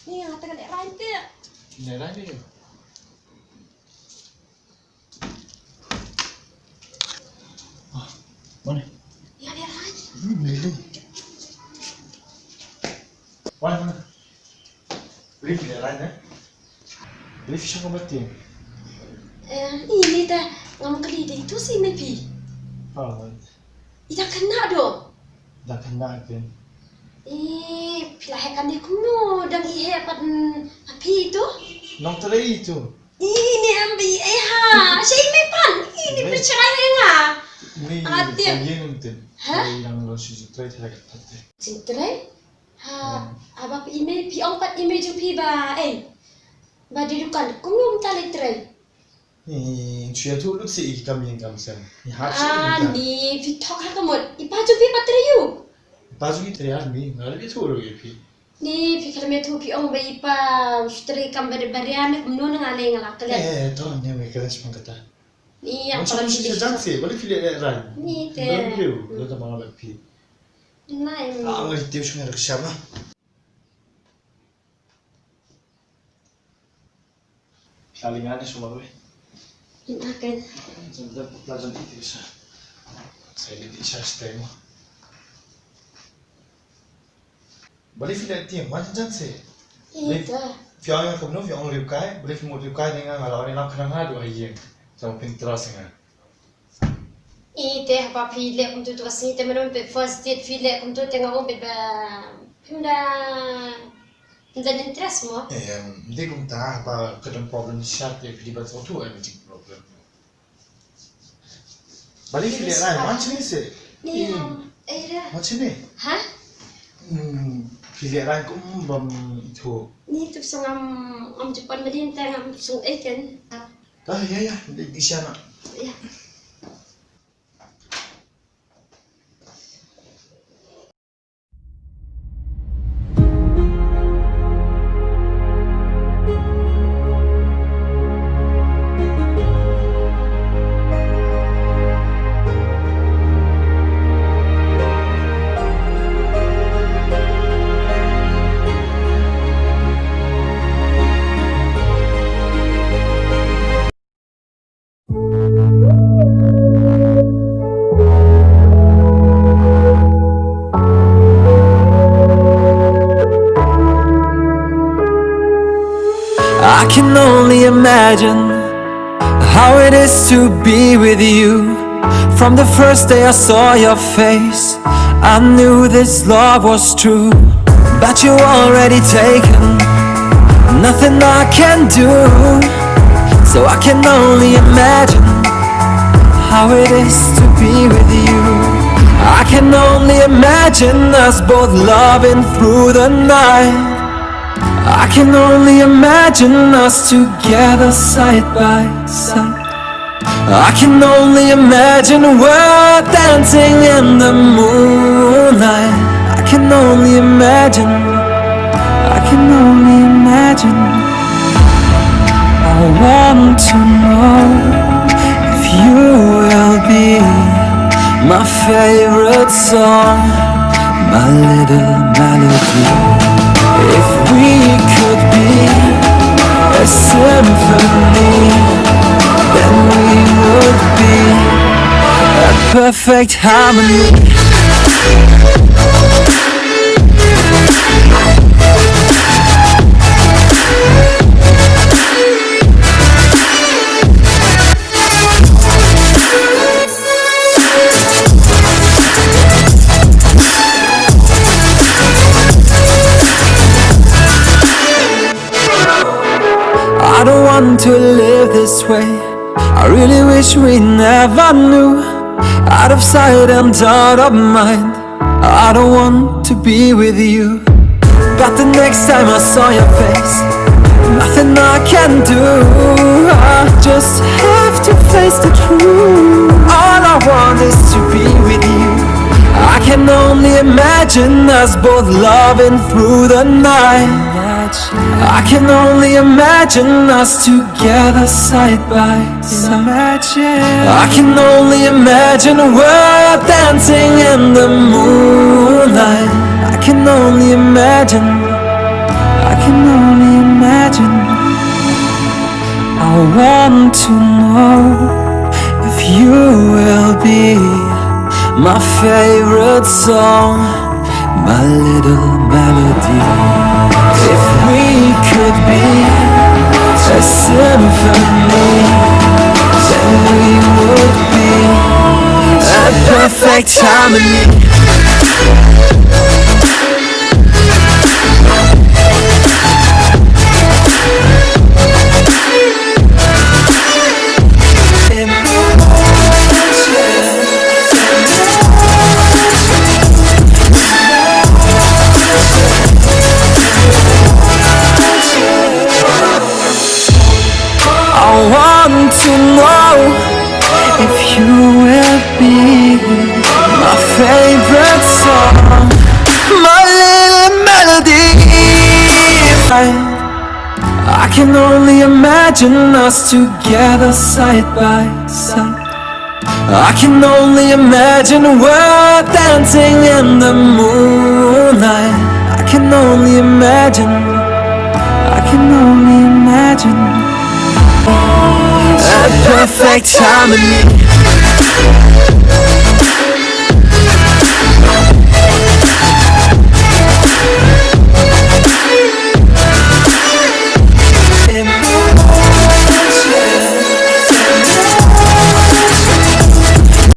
Ni yang kata kadek Ran tu. Nera dia. Mana? Ya dia Ran. Ni. Mana? Beli dia lain Beli fish kau mati. Ini dah ngam kali dia itu sih maybe. Ida kena doh. Dah kena kan. Pilahekan dia kuno dan ihepan api itu. Nong terai itu. Ini ambil saya mepan. Ini bercerai enggak? Ni yang untuk. Yang lo susu terai terai kata. Cintai? Abang email pi angkat email ju pi ba ba di dukan kumum tali terai. Cuya tu lu si kami yang kami sen. Ni pi tok ha kamut. Ipa ju pi patri you. Baju kita ya ni, nggak ada tu orang itu. Ni pi kalau metu pi ong ba ipa stri kam barian kumno ngale ngalak kalian. Tahu ni mereka dah semua kata. Ni yang macam paling macam jangan sih, boleh pilih ran. Ni teh. Belum pilih, lo tak mahu pilih. Nai. Nggak itu cuma ada siapa. Salingan ni semua boleh. Makan. Sebentar pelajaran itu sah. Saya di charge time. Boleh pilih tiang macam jangan sih. Itu. Fiang yang kamu nak fiang ribukai, boleh fiang ribukai dengan kalau ni nak kena ngadu aja. Sama pinteras dengan. Ite apa pilih untuk tu kasih teman orang first date pilih untuk tengah orang beba punda dan interest mo. Dia pun tahu apa kadang problem siapa yang pilih betul tu everything problem. Balik pilih lain macam ni sih. Ni macam ni. Hah? Pilih lain kum itu. Ni tu sangam Jepun melintang sung kan. Ya di sana. Ya. I can only imagine how it is to be with you. From the first day I saw your face, I knew this love was true. But you already taken, nothing I can do. So I can only imagine how it is to be with you. I can only imagine us both loving through the night. I can only imagine us together side by side. I can only imagine we're dancing in the moonlight. I can only imagine. I can only imagine. I want to know if you will be my favorite song, my little melody. If we could be a symphony, then we would be a perfect harmony. I don't want to live this way. I really wish we never knew. Out of sight and out of mind, I don't want to be with you. But the next time I saw your face, nothing I can do. I just have to face the truth. All I want is to be with you. I can only imagine us both loving through the night. I can only imagine us together side by side. I can only imagine we're dancing in the moonlight. I can only imagine. I can only imagine. I want to know if you will be my favorite song, my little melody. If we could be a symphony, then we would be a perfect harmony. I want to know if you will be my favorite song, my little melody. I can only imagine us together side by side. I can only imagine we're dancing in the moonlight. I can only imagine. I can only imagine a perfect harmony.